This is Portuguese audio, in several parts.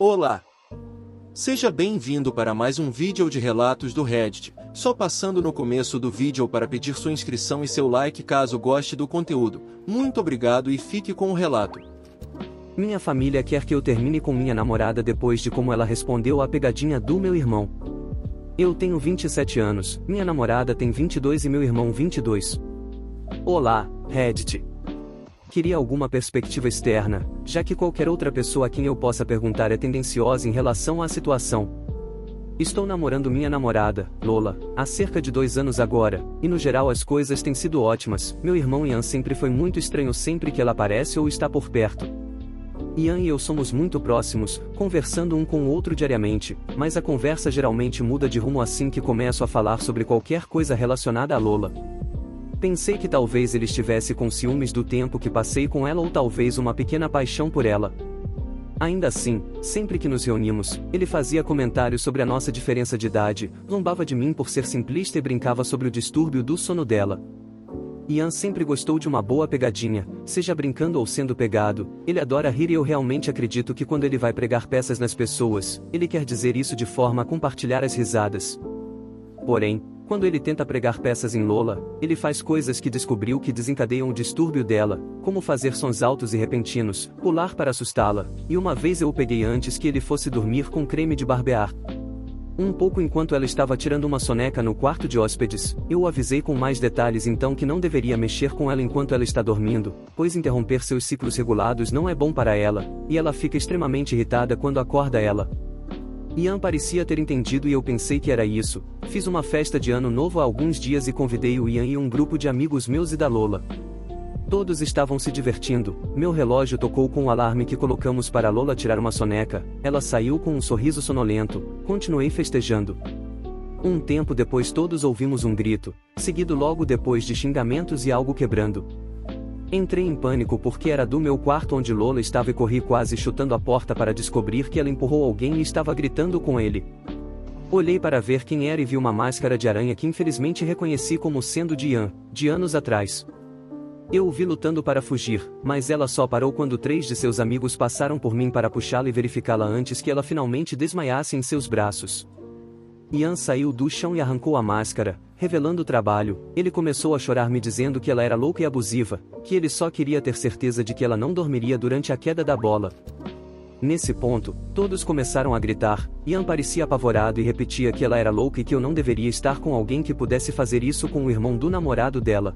Olá! Seja bem-vindo para mais um vídeo de relatos do Reddit, só passando no começo do vídeo para pedir sua inscrição e seu like caso goste do conteúdo. Muito obrigado e fique com o relato. Minha família quer que eu termine com minha namorada depois de como ela respondeu à pegadinha do meu irmão. Eu tenho 27 anos, minha namorada tem 22 e meu irmão 22. Olá, Reddit. Queria alguma perspectiva externa, já que qualquer outra pessoa a quem eu possa perguntar é tendenciosa em relação à situação. Estou namorando minha namorada, Lola, há cerca de 2 anos agora, e no geral as coisas têm sido ótimas. Meu irmão Ian sempre foi muito estranho sempre que ela aparece ou está por perto. Ian e eu somos muito próximos, conversando um com o outro diariamente, mas a conversa geralmente muda de rumo assim que começo a falar sobre qualquer coisa relacionada a Lola. Pensei que talvez ele estivesse com ciúmes do tempo que passei com ela ou talvez uma pequena paixão por ela. Ainda assim, sempre que nos reunimos, ele fazia comentários sobre a nossa diferença de idade, zombava de mim por ser simplista e brincava sobre o distúrbio do sono dela. Ian sempre gostou de uma boa pegadinha, seja brincando ou sendo pegado, ele adora rir e eu realmente acredito que quando ele vai pregar peças nas pessoas, ele quer dizer isso de forma a compartilhar as risadas. Porém, quando ele tenta pregar peças em Lola, ele faz coisas que descobriu que desencadeiam o distúrbio dela, como fazer sons altos e repentinos, pular para assustá-la, e uma vez eu o peguei antes que ele fosse dormir com creme de barbear. Um pouco enquanto ela estava tirando uma soneca no quarto de hóspedes, eu o avisei com mais detalhes então que não deveria mexer com ela enquanto ela está dormindo, pois interromper seus ciclos regulados não é bom para ela, e ela fica extremamente irritada quando acorda ela. Ian parecia ter entendido e eu pensei que era isso. Fiz uma festa de ano novo há alguns dias e convidei o Ian e um grupo de amigos meus e da Lola. Todos estavam se divertindo, meu relógio tocou com o alarme que colocamos para Lola tirar uma soneca, ela saiu com um sorriso sonolento, continuei festejando. Um tempo depois todos ouvimos um grito, seguido logo depois de xingamentos e algo quebrando. Entrei em pânico porque era do meu quarto onde Lola estava e corri quase chutando a porta para descobrir que ela empurrou alguém e estava gritando com ele. Olhei para ver quem era e vi uma máscara de aranha que infelizmente reconheci como sendo de Ian, de anos atrás. Eu o vi lutando para fugir, mas ela só parou quando 3 de seus amigos passaram por mim para puxá-la e verificá-la antes que ela finalmente desmaiasse em seus braços. Ian saiu do chão e arrancou a máscara, revelando o trabalho. Ele começou a chorar me dizendo que ela era louca e abusiva, que ele só queria ter certeza de que ela não dormiria durante a queda da bola. Nesse ponto, todos começaram a gritar. Ian parecia apavorado e repetia que ela era louca e que eu não deveria estar com alguém que pudesse fazer isso com o irmão do namorado dela.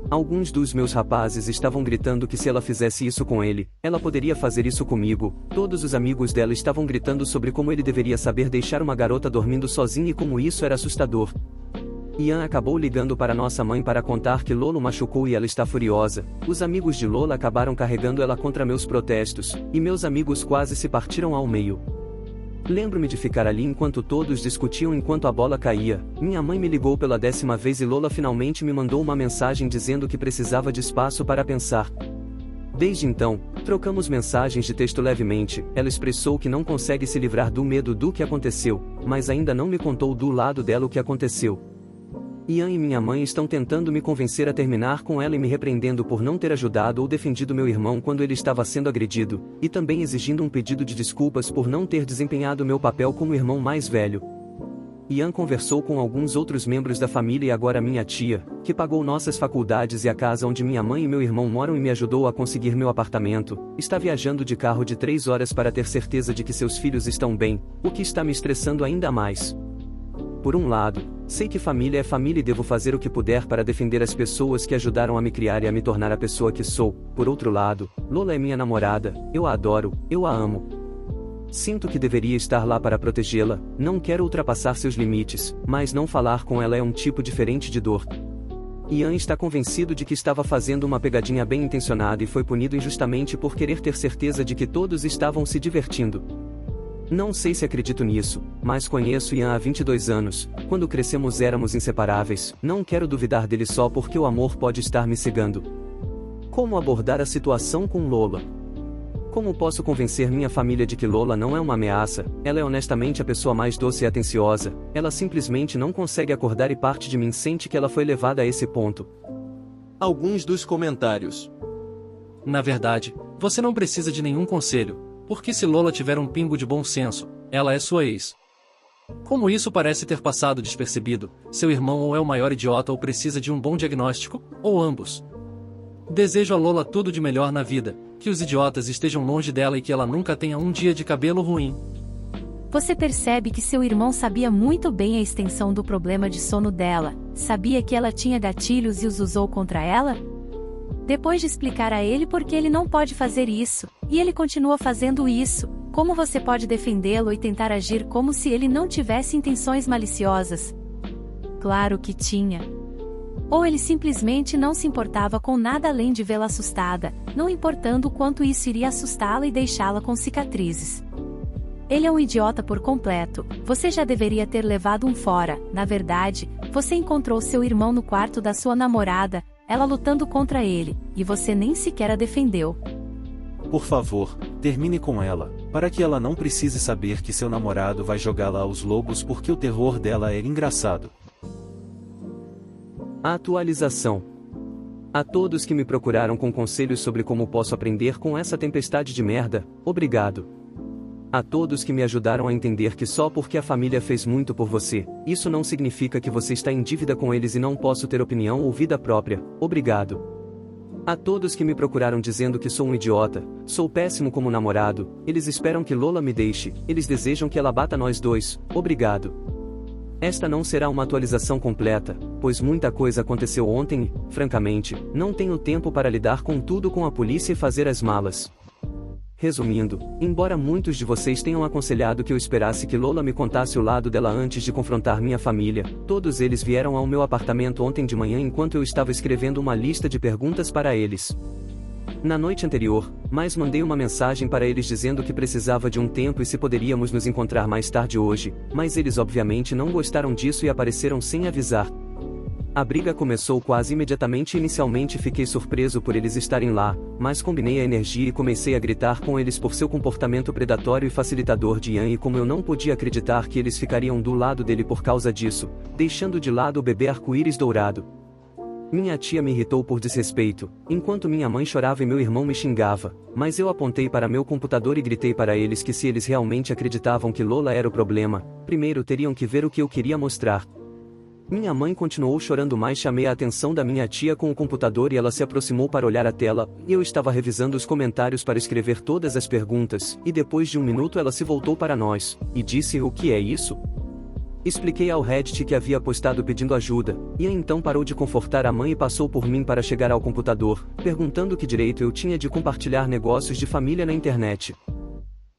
Alguns dos meus rapazes estavam gritando que se ela fizesse isso com ele, ela poderia fazer isso comigo. Todos os amigos dela estavam gritando sobre como ele deveria saber deixar uma garota dormindo sozinha e como isso era assustador. Ian acabou ligando para nossa mãe para contar que Lola machucou e ela está furiosa. Os amigos de Lola acabaram carregando ela contra meus protestos, e meus amigos quase se partiram ao meio. Lembro-me de ficar ali enquanto todos discutiam enquanto a bola caía. Minha mãe me ligou pela 10ª vez e Lola finalmente me mandou uma mensagem dizendo que precisava de espaço para pensar. Desde então, trocamos mensagens de texto levemente. Ela expressou que não consegue se livrar do medo do que aconteceu, mas ainda não me contou do lado dela o que aconteceu. Ian e minha mãe estão tentando me convencer a terminar com ela e me repreendendo por não ter ajudado ou defendido meu irmão quando ele estava sendo agredido, e também exigindo um pedido de desculpas por não ter desempenhado meu papel como irmão mais velho. Ian conversou com alguns outros membros da família e agora minha tia, que pagou nossas faculdades e a casa onde minha mãe e meu irmão moram e me ajudou a conseguir meu apartamento, está viajando de carro de 3 horas para ter certeza de que seus filhos estão bem, o que está me estressando ainda mais. Por um lado, sei que família é família e devo fazer o que puder para defender as pessoas que ajudaram a me criar e a me tornar a pessoa que sou. Por outro lado, Lola é minha namorada, eu a adoro, eu a amo. Sinto que deveria estar lá para protegê-la, não quero ultrapassar seus limites, mas não falar com ela é um tipo diferente de dor. Ian está convencido de que estava fazendo uma pegadinha bem intencionada e foi punido injustamente por querer ter certeza de que todos estavam se divertindo. Não sei se acredito nisso, mas conheço Ian há 22 anos, quando crescemos éramos inseparáveis, não quero duvidar dele só porque o amor pode estar me cegando. Como abordar a situação com Lola? Como posso convencer minha família de que Lola não é uma ameaça? Ela é honestamente a pessoa mais doce e atenciosa, ela simplesmente não consegue acordar e parte de mim sente que ela foi levada a esse ponto. Alguns dos comentários. Na verdade, você não precisa de nenhum conselho. Porque se Lola tiver um pingo de bom senso, ela é sua ex. Como isso parece ter passado despercebido, seu irmão ou é o maior idiota ou precisa de um bom diagnóstico, ou ambos. Desejo a Lola tudo de melhor na vida, que os idiotas estejam longe dela e que ela nunca tenha um dia de cabelo ruim. Você percebe que seu irmão sabia muito bem a extensão do problema de sono dela, sabia que ela tinha gatilhos e os usou contra ela? Depois de explicar a ele por que ele não pode fazer isso, e ele continua fazendo isso, como você pode defendê-lo e tentar agir como se ele não tivesse intenções maliciosas? Claro que tinha. Ou ele simplesmente não se importava com nada além de vê-la assustada, não importando o quanto isso iria assustá-la e deixá-la com cicatrizes. Ele é um idiota por completo, você já deveria ter levado um fora. Na verdade, você encontrou seu irmão no quarto da sua namorada, ela lutando contra ele, e você nem sequer a defendeu. Por favor, termine com ela, para que ela não precise saber que seu namorado vai jogá-la aos lobos porque o terror dela é engraçado. Atualização. A todos que me procuraram com conselhos sobre como posso aprender com essa tempestade de merda, obrigado. A todos que me ajudaram a entender que só porque a família fez muito por você, isso não significa que você está em dívida com eles e não posso ter opinião ou vida própria, obrigado. A todos que me procuraram dizendo que sou um idiota, sou péssimo como namorado, eles esperam que Lola me deixe, eles desejam que ela bata nós dois, obrigado. Esta não será uma atualização completa, pois muita coisa aconteceu ontem e, francamente, não tenho tempo para lidar com tudo com a polícia e fazer as malas. Resumindo, embora muitos de vocês tenham aconselhado que eu esperasse que Lola me contasse o lado dela antes de confrontar minha família, todos eles vieram ao meu apartamento ontem de manhã enquanto eu estava escrevendo uma lista de perguntas para eles. Na noite anterior, mandei uma mensagem para eles dizendo que precisava de um tempo e se poderíamos nos encontrar mais tarde hoje, mas eles obviamente não gostaram disso e apareceram sem avisar. A briga começou quase imediatamente e inicialmente fiquei surpreso por eles estarem lá, mas combinei a energia e comecei a gritar com eles por seu comportamento predatório e facilitador de Ian e como eu não podia acreditar que eles ficariam do lado dele por causa disso, deixando de lado o bebê arco-íris dourado. Minha tia me irritou por desrespeito, enquanto minha mãe chorava e meu irmão me xingava, mas eu apontei para meu computador e gritei para eles que se eles realmente acreditavam que Lola era o problema, primeiro teriam que ver o que eu queria mostrar. Minha mãe continuou chorando, mas chamei a atenção da minha tia com o computador e ela se aproximou para olhar a tela, e eu estava revisando os comentários para escrever todas as perguntas, e depois de um minuto ela se voltou para nós, e disse: "O que é isso?" Expliquei ao Reddit que havia postado pedindo ajuda, e então parou de confortar a mãe e passou por mim para chegar ao computador, perguntando que direito eu tinha de compartilhar negócios de família na internet.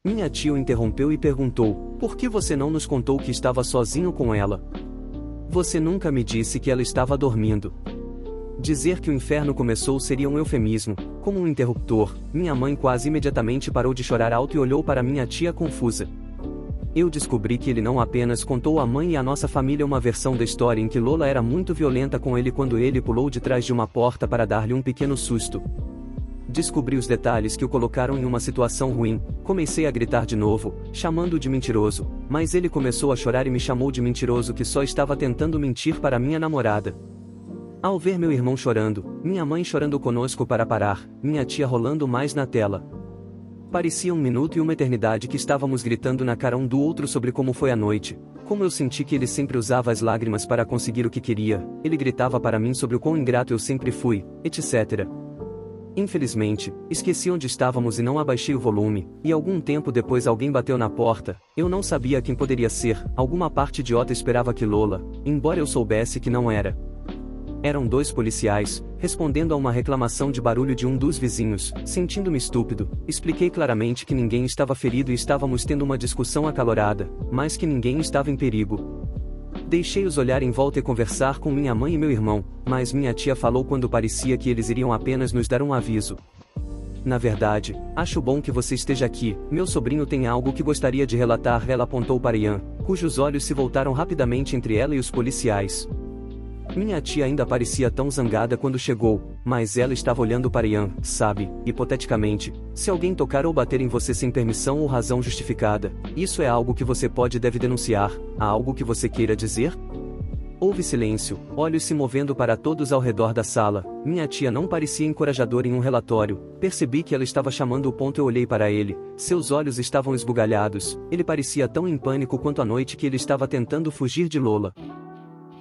Minha tia o interrompeu e perguntou: "Por que você não nos contou que estava sozinho com ela? Você nunca me disse que ela estava dormindo." Dizer que o inferno começou seria um eufemismo, como um interruptor. Minha mãe quase imediatamente parou de chorar alto e olhou para minha tia confusa. Eu descobri que ele não apenas contou à mãe e à nossa família uma versão da história em que Lola era muito violenta com ele quando ele pulou de trás de uma porta para dar-lhe um pequeno susto. Descobri os detalhes que o colocaram em uma situação ruim, comecei a gritar de novo, chamando-o de mentiroso, mas ele começou a chorar e me chamou de mentiroso que só estava tentando mentir para minha namorada. Ao ver meu irmão chorando, minha mãe chorando conosco para parar, minha tia rolando mais na tela. Parecia um minuto e uma eternidade que estávamos gritando na cara um do outro sobre como foi a noite, como eu senti que ele sempre usava as lágrimas para conseguir o que queria, ele gritava para mim sobre o quão ingrato eu sempre fui, etc. Infelizmente, esqueci onde estávamos e não abaixei o volume, e algum tempo depois alguém bateu na porta, eu não sabia quem poderia ser, alguma parte idiota esperava que Lola, embora eu soubesse que não era. Eram 2 policiais, respondendo a uma reclamação de barulho de um dos vizinhos. Sentindo-me estúpido, expliquei claramente que ninguém estava ferido e estávamos tendo uma discussão acalorada, mas que ninguém estava em perigo. Deixei-os olhar em volta e conversar com minha mãe e meu irmão, mas minha tia falou quando parecia que eles iriam apenas nos dar um aviso. Na verdade, acho bom que você esteja aqui, meu sobrinho tem algo que gostaria de relatar. Ela apontou para Ian, cujos olhos se voltaram rapidamente entre ela e os policiais. Minha tia ainda parecia tão zangada quando chegou, mas ela estava olhando para Ian, sabe, hipoteticamente, se alguém tocar ou bater em você sem permissão ou razão justificada, isso é algo que você pode e deve denunciar, há algo que você queira dizer? Houve silêncio, olhos se movendo para todos ao redor da sala. Minha tia não parecia encorajadora em um relatório. Percebi que ela estava chamando o ponto. Eu olhei para ele, seus olhos estavam esbugalhados. Ele parecia tão em pânico quanto a noite que ele estava tentando fugir de Lola.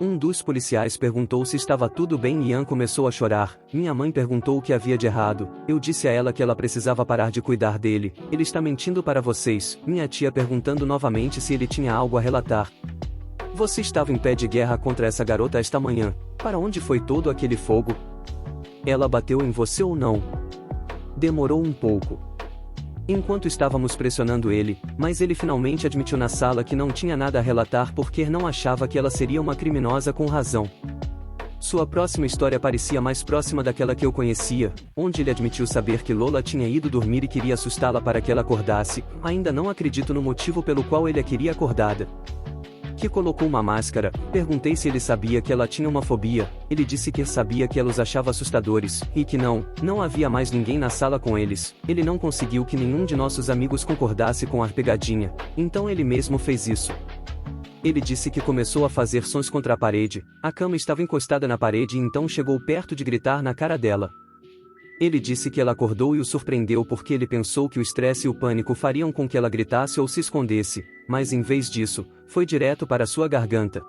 Um dos policiais perguntou se estava tudo bem e Ian começou a chorar. Minha mãe perguntou o que havia de errado. Eu disse a ela que ela precisava parar de cuidar dele. Ele está mentindo para vocês. Minha tia perguntando novamente se ele tinha algo a relatar. Você estava em pé de guerra contra essa garota esta manhã. Para onde foi todo aquele fogo? Ela bateu em você ou não? Demorou um pouco. Enquanto estávamos pressionando ele, mas ele finalmente admitiu na sala que não tinha nada a relatar porque não achava que ela seria uma criminosa com razão. Sua próxima história parecia mais próxima daquela que eu conhecia, onde ele admitiu saber que Lola tinha ido dormir e queria assustá-la para que ela acordasse. Ainda não acredito no motivo pelo qual ele a queria acordada. Que colocou uma máscara. Perguntei se ele sabia que ela tinha uma fobia. Ele disse que sabia que ela os achava assustadores, e que não havia mais ninguém na sala com eles. Ele não conseguiu que nenhum de nossos amigos concordasse com a pegadinha, então ele mesmo fez isso. Ele disse que começou a fazer sons contra a parede. A cama estava encostada na parede e então chegou perto de gritar na cara dela. Ele disse que ela acordou e o surpreendeu porque ele pensou que o estresse e o pânico fariam com que ela gritasse ou se escondesse, mas em vez disso, foi direto para sua garganta.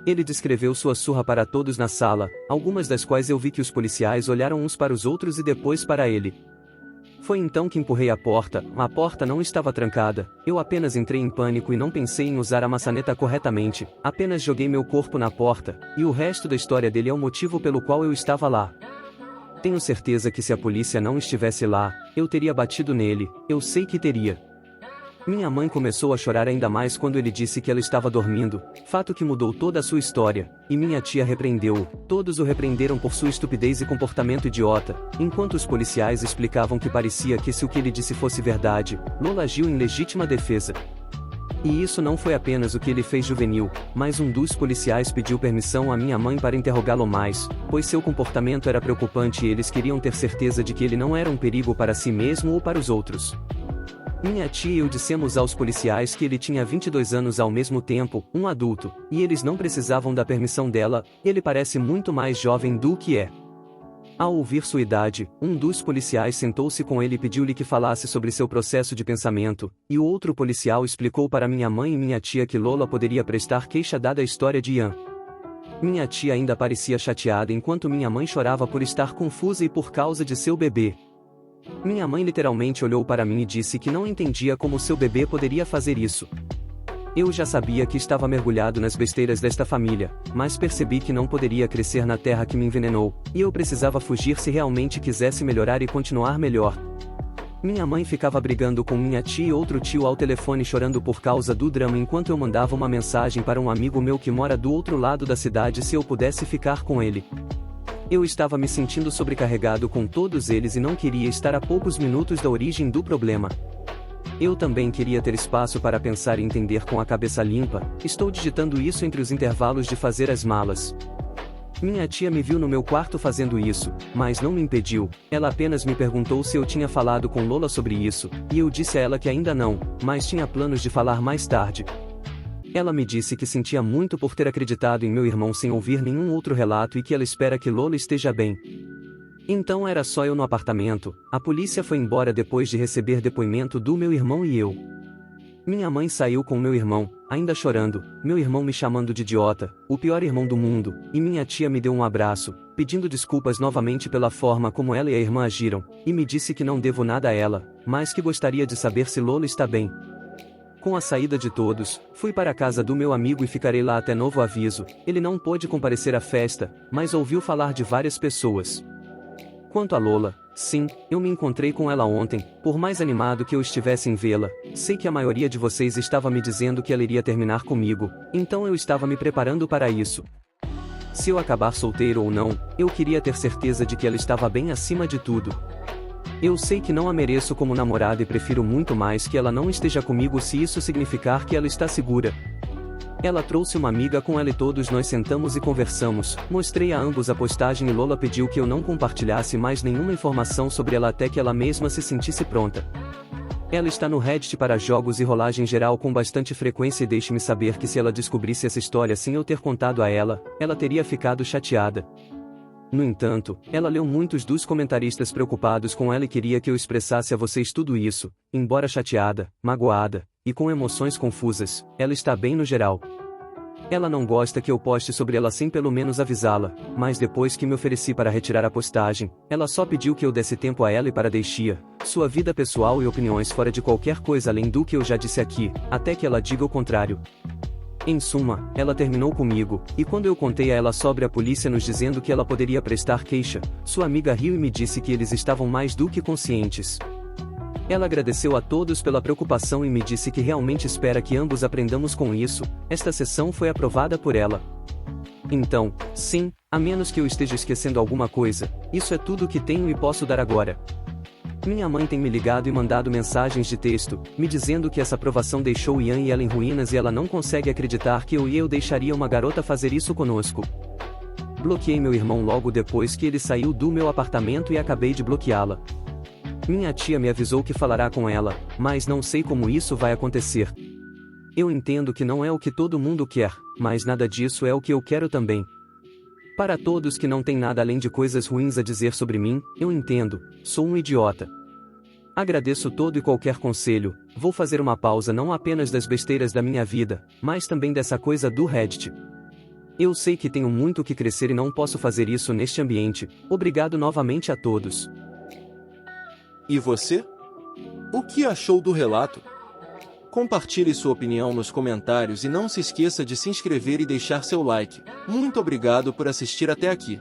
Ele descreveu sua surra para todos na sala, algumas das quais eu vi que os policiais olharam uns para os outros e depois para ele. Foi então que empurrei a porta não estava trancada, eu apenas entrei em pânico e não pensei em usar a maçaneta corretamente, apenas joguei meu corpo na porta, e o resto da história dele é o motivo pelo qual eu estava lá. Tenho certeza que se a polícia não estivesse lá, eu teria batido nele, eu sei que teria. Minha mãe começou a chorar ainda mais quando ele disse que ela estava dormindo, fato que mudou toda a sua história, e minha tia repreendeu-o. Todos o repreenderam por sua estupidez e comportamento idiota, enquanto os policiais explicavam que parecia que se o que ele disse fosse verdade, Lola agiu em legítima defesa. E isso não foi apenas o que ele fez juvenil, mas um dos policiais pediu permissão à minha mãe para interrogá-lo mais, pois seu comportamento era preocupante e eles queriam ter certeza de que ele não era um perigo para si mesmo ou para os outros. Minha tia e eu dissemos aos policiais que ele tinha 22 anos ao mesmo tempo, um adulto, e eles não precisavam da permissão dela, ele parece muito mais jovem do que é. Ao ouvir sua idade, um dos policiais sentou-se com ele e pediu-lhe que falasse sobre seu processo de pensamento, e o outro policial explicou para minha mãe e minha tia que Lola poderia prestar queixa dada a história de Ian. Minha tia ainda parecia chateada enquanto minha mãe chorava por estar confusa e por causa de seu bebê. Minha mãe literalmente olhou para mim e disse que não entendia como seu bebê poderia fazer isso. Eu já sabia que estava mergulhado nas besteiras desta família, mas percebi que não poderia crescer na terra que me envenenou, e eu precisava fugir se realmente quisesse melhorar e continuar melhor. Minha mãe ficava brigando com minha tia e outro tio ao telefone chorando por causa do drama enquanto eu mandava uma mensagem para um amigo meu que mora do outro lado da cidade se eu pudesse ficar com ele. Eu estava me sentindo sobrecarregado com todos eles e não queria estar a poucos minutos da origem do problema. Eu também queria ter espaço para pensar e entender com a cabeça limpa. Estou digitando isso entre os intervalos de fazer as malas. Minha tia me viu no meu quarto fazendo isso, mas não me impediu. Ela apenas me perguntou se eu tinha falado com Lola sobre isso, e eu disse a ela que ainda não, mas tinha planos de falar mais tarde. Ela me disse que sentia muito por ter acreditado em meu irmão sem ouvir nenhum outro relato e que ela espera que Lola esteja bem. Então era só eu no apartamento. A polícia foi embora depois de receber depoimento do meu irmão e eu. Minha mãe saiu com meu irmão, ainda chorando, meu irmão me chamando de idiota, o pior irmão do mundo, e minha tia me deu um abraço, pedindo desculpas novamente pela forma como ela e a irmã agiram, e me disse que não devo nada a ela, mas que gostaria de saber se Lola está bem. Com a saída de todos, fui para a casa do meu amigo e ficarei lá até novo aviso. Ele não pôde comparecer à festa, mas ouviu falar de várias pessoas. Quanto a Lola, sim, eu me encontrei com ela ontem, por mais animado que eu estivesse em vê-la, sei que a maioria de vocês estava me dizendo que ela iria terminar comigo, então eu estava me preparando para isso. Se eu acabar solteiro ou não, eu queria ter certeza de que ela estava bem acima de tudo. Eu sei que não a mereço como namorada e prefiro muito mais que ela não esteja comigo se isso significar que ela está segura. Ela trouxe uma amiga com ela e todos nós sentamos e conversamos, mostrei a ambos a postagem e Lola pediu que eu não compartilhasse mais nenhuma informação sobre ela até que ela mesma se sentisse pronta. Ela está no Reddit para jogos e rolagem geral com bastante frequência e deixe-me saber que se ela descobrisse essa história sem eu ter contado a ela, ela teria ficado chateada. No entanto, ela leu muitos dos comentaristas preocupados com ela e queria que eu expressasse a vocês tudo isso, embora chateada, magoada, e com emoções confusas, ela está bem no geral. Ela não gosta que eu poste sobre ela sem pelo menos avisá-la, mas depois que me ofereci para retirar a postagem, ela só pediu que eu desse tempo a ela e para deixar sua vida pessoal e opiniões fora de qualquer coisa além do que eu já disse aqui, até que ela diga o contrário. Em suma, ela terminou comigo, e quando eu contei a ela sobre a polícia nos dizendo que ela poderia prestar queixa, sua amiga riu e me disse que eles estavam mais do que conscientes. Ela agradeceu a todos pela preocupação e me disse que realmente espera que ambos aprendamos com isso. Esta sessão foi aprovada por ela. Então, sim, a menos que eu esteja esquecendo alguma coisa, isso é tudo que tenho e posso dar agora. Minha mãe tem me ligado e mandado mensagens de texto, me dizendo que essa aprovação deixou Ian e ela em ruínas e ela não consegue acreditar que eu deixaria uma garota fazer isso conosco. Bloqueei meu irmão logo depois que ele saiu do meu apartamento e acabei de bloqueá-la. Minha tia me avisou que falará com ela, mas não sei como isso vai acontecer. Eu entendo que não é o que todo mundo quer, mas nada disso é o que eu quero também. Para todos que não têm nada além de coisas ruins a dizer sobre mim, eu entendo, sou um idiota. Agradeço todo e qualquer conselho, vou fazer uma pausa não apenas das besteiras da minha vida, mas também dessa coisa do Reddit. Eu sei que tenho muito que crescer e não posso fazer isso neste ambiente, obrigado novamente a todos. E você? O que achou do relato? Compartilhe sua opinião nos comentários e não se esqueça de se inscrever e deixar seu like. Muito obrigado por assistir até aqui.